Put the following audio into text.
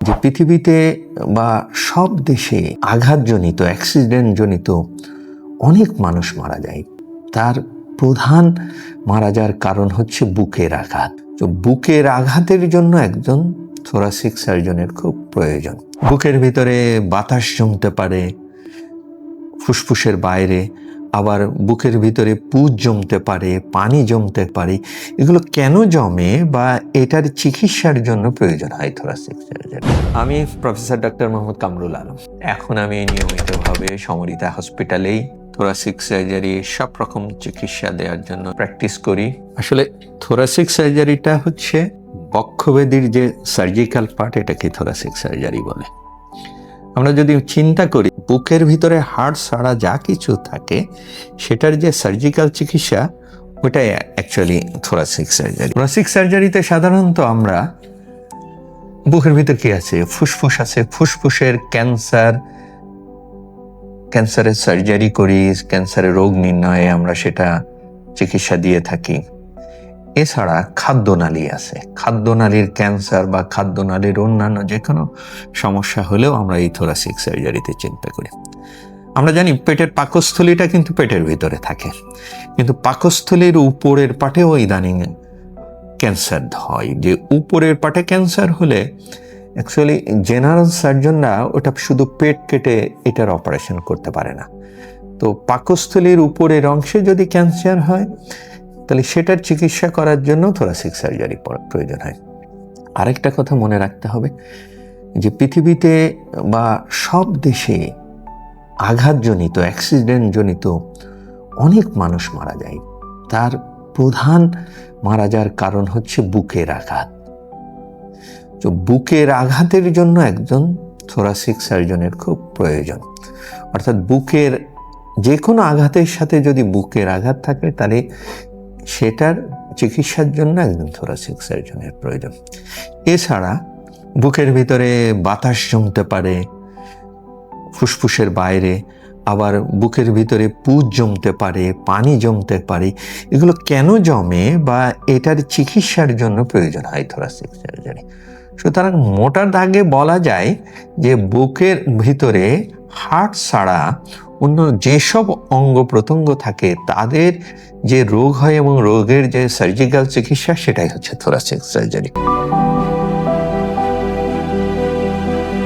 যে পৃথিবীতে বা সব দেশে আঘাতজনিত অ্যাক্সিডেন্টজনিত অনেক মানুষ মারা যায়। তার প্রধান মারা যাওয়ার কারণ হচ্ছে বুকের আঘাত। তো বুকের আঘাতের জন্য একজন থোরাসিক সার্জনের খুব প্রয়োজন। বুকের ভিতরে বাতাস জমতে পারে, ফুসফুসের বাইরে, আবার বুকের ভিতরে পুজ জমতে পারে, পানি জমতে পারে। এগুলো কেন জমে বা এটার চিকিৎসার জন্য প্রয়োজন হয় থোরাসিক সার্জারি। আমি প্রফেসর ডক্টর মোহাম্মদ কামরুল আলম। এখন আমি নিয়মিতভাবে সমরিতা হসপিটালেই থোরাসিক সার্জারি সব রকম চিকিৎসা দেওয়ার জন্য প্র্যাকটিস করি। আসলে থোরাসিক সার্জারিটা হচ্ছে বক্ষব্যাধির যে সার্জিক্যাল পার্ট, এটাকে থোরাসিক সার্জারি বলে। আমরা যদি চিন্তা করি বুকের ভিতরে হাড় ছাড়া যা কিছু থাকে সেটার যে সার্জিক্যাল চিকিৎসা, ওটাই অ্যাকচুয়ালি থোরাসিক সার্জারি। থোরাসিক সার্জারিতে সাধারণত আমরা বুকের ভিতর কি আছে, ফুসফুস আছে, ফুসফুসের ক্যান্সারের সার্জারি করি, ক্যান্সারের রোগ নির্ণয়ে আমরা সেটা চিকিৎসা দিয়ে থাকি। এছাড়া খাদ্যনালী আছে, খাদ্যনালীর ক্যান্সার বা খাদ্যনালীর অন্যান্য যে কোনো সমস্যা হলেও আমরা এই থোরাসিক সার্জারিতে চিন্তা করি। আমরা জানি পেটের পাকস্থলীটা কিন্তু পেটের ভিতরে থাকে, কিন্তু পাকস্থলীর উপরের পাটেও ইদানিং ক্যান্সার হয়। যে উপরের পাটে ক্যান্সার হলে অ্যাকচুয়ালি জেনারেল সার্জনরা ওটা শুধু পেট কেটে এটার অপারেশন করতে পারে না। তো পাকস্থলীর উপরের অংশে যদি ক্যান্সার হয় তাহলে সেটার চিকিৎসা করার জন্য থোরাসিক সার্জারি প্রয়োজন হয়। আরেকটা কথা মনে রাখতে হবে যে পৃথিবীতে বা সব দেশে আঘাতজনিত অ্যাক্সিডেন্টজনিত অনেক মানুষ মারা যায়। তার প্রধান মারা যাওয়ার কারণ হচ্ছে বুকের আঘাত। তো বুকের আঘাতের জন্য একজন থোরাসিক সার্জনের খুব প্রয়োজন। অর্থাৎ বুকের যে কোনো আঘাতের সাথে যদি বুকের আঘাত থাকে তাহলে সেটার চিকিৎসার জন্য একজন থোরাসিক সার্জনের প্রয়োজন। এছাড়া বুকের ভিতরে বাতাস জমতে পারে, ফুসফুসের বাইরে, আবার বুকের ভিতরে পুজ জমতে পারে, পানি জমতে পারে। এগুলো কেন জমে বা এটার চিকিৎসার জন্য প্রয়োজন হয় থোরাসিক সার্জারি। সুতরাং মোটা দাগে বলা যায় যে বুকের ভিতরে হার্ট ছাড়া অন্য যেসব অঙ্গ প্রত্যঙ্গ থাকে তাদের যে রোগ হয় এবং রোগের যে সার্জিক্যাল চিকিৎসা, সেটাই হচ্ছে থোরাসিক সার্জারি।